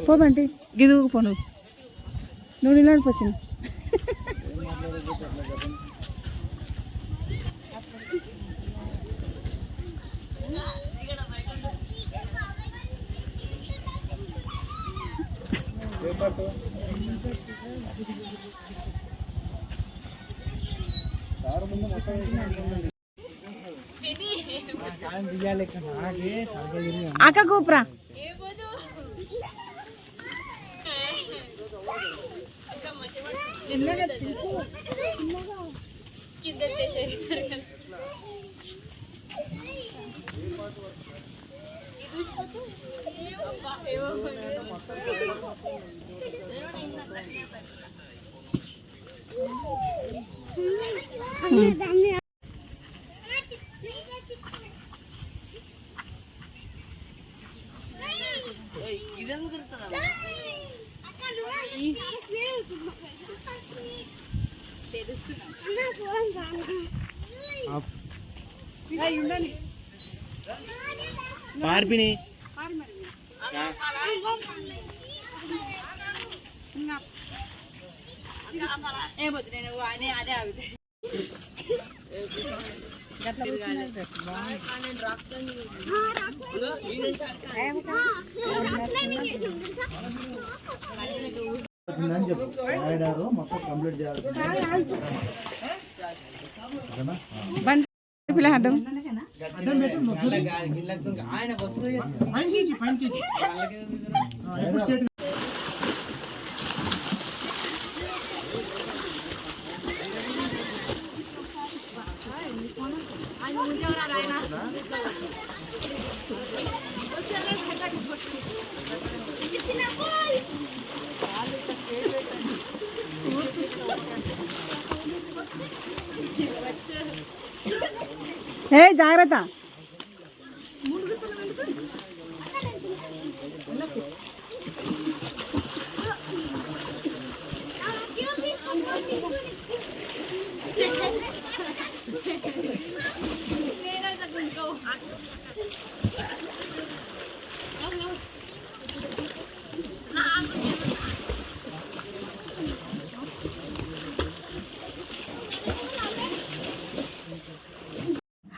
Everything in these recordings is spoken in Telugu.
పోబంటి గిదుగు పో నువ్వు నిలబడిపోచ్చింది అక్క కూప్రా పార్పిని చెప్పు మొత్తం కంప్లీట్ చేయాలి పిల్లడం ఏ జాగ్రత్త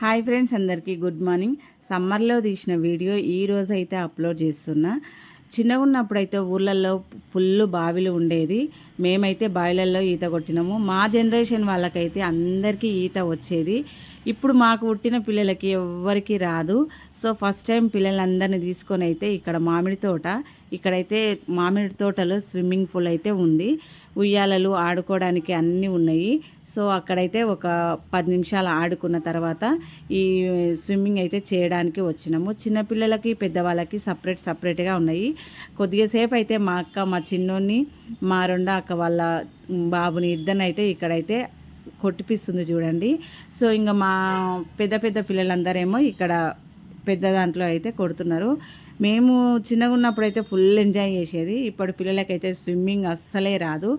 హాయ్ ఫ్రెండ్స్, అందరికీ గుడ్ మార్నింగ్. సమ్మర్లో తీసిన వీడియో ఈ రోజు అయితే అప్లోడ్ చేస్తున్నా. చిన్నగా ఉన్నప్పుడు అయితే ఊళ్ళల్లో ఫుల్ బావిలు ఉండేది. మేమైతే బావిలల్లో ఈత కొట్టినాము. మా జనరేషన్ వాళ్ళకైతే అందరికీ ఈత వచ్చేది. ఇప్పుడు మాకు పుట్టిన పిల్లలకి ఎవ్వరికి రాదు. సో ఫస్ట్ టైం పిల్లలందరినీ తీసుకొని అయితే ఇక్కడ మామిడి తోట, ఇక్కడైతే మామిడి తోటలో స్విమ్మింగ్ పూల్ అయితే ఉంది. ఉయ్యాలలు ఆడుకోవడానికి అన్నీ ఉన్నాయి. సో అక్కడైతే ఒక 10 నిమిషాలు ఆడుకున్న తర్వాత ఈ స్విమ్మింగ్ అయితే చేయడానికి వచ్చినాము. చిన్నపిల్లలకి పెద్దవాళ్ళకి సపరేట్గా ఉన్నాయి. కొద్దిగా సేపు అయితే మా అక్క, మా చిన్నోన్ని, మా రెండో అక్క వాళ్ళ బాబుని ఇద్దరినైతే ఇక్కడైతే కొట్టిపిస్తుంది చూడండి. సో ఇంకా మా పెద్ద పిల్లలందరేమో ఇక్కడ పెద్ద దాంట్లో అయితే కొడుతున్నారు. మేము చిన్నగా ఉన్నప్పుడు అయితే ఫుల్ ఎంజాయ్ చేసేది. ఇప్పుడు పిల్లలకైతే స్విమ్మింగ్ అస్సలే రాదు.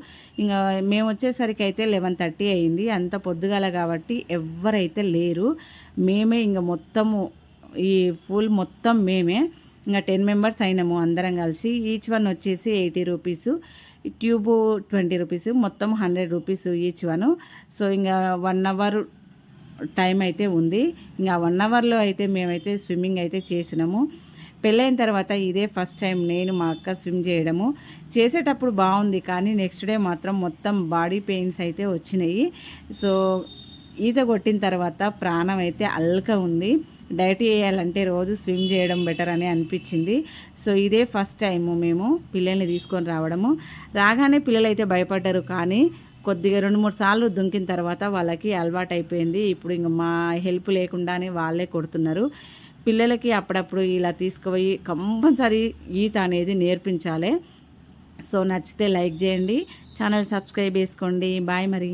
ఇంకా మేము వచ్చేసరికి అయితే 11:30 అయింది. అంత పొద్దుగాల కాబట్టి ఎవ్వరైతే లేరు. మేమే ఇంకా మొత్తము ఈ ఫుల్ మొత్తం మేమే ఇంకా 10 మెంబర్స్ అయినాము అందరం కలిసి. ఈచ్ వన్ వచ్చేసి 80 రూపీసు, ట్యూబు 20 రూపీసు, మొత్తం 100 రూపీసు ఈచ్ వన్. సో ఇంకా 1 అవర్ టైం అయితే ఉంది. ఇంకా 1 అవర్లో అయితే మేమైతే స్విమ్మింగ్ అయితే చేసినాము. పెళ్ళైన తర్వాత ఇదే ఫస్ట్ టైం నేను మా అక్క స్విమ్ చేయడము. చేసేటప్పుడు బాగుంది, కానీ నెక్స్ట్ డే మాత్రం మొత్తం బాడీ పెయిన్స్ అయితే వచ్చినాయి. సో ఈత కొట్టిన తర్వాత ప్రాణం అయితే అల్క ఉంది. డైట్ చేయాలంటే రోజు స్విమ్ చేయడం బెటర్ అని అనిపించింది. సో ఇదే ఫస్ట్ టైము మేము పిల్లల్ని తీసుకొని రావడము. రాగానే పిల్లలు అయితే భయపడ్డారు, కానీ కొద్దిగా 2-3 సార్లు దుంకిన తర్వాత వాళ్ళకి అలవాటు అయిపోయింది. ఇప్పుడు ఇంక మా హెల్ప్ లేకుండానే వాళ్ళే కొడుతున్నారు. పిల్లలకి అప్పుడప్పుడు ఇలా తీసుకుపోయి కంపల్సరీ ఈత అనేది నేర్పించాలి. సో నచ్చితే లైక్ చేయండి, ఛానల్ సబ్స్క్రైబ్ చేసుకోండి. బాయ్ మరి.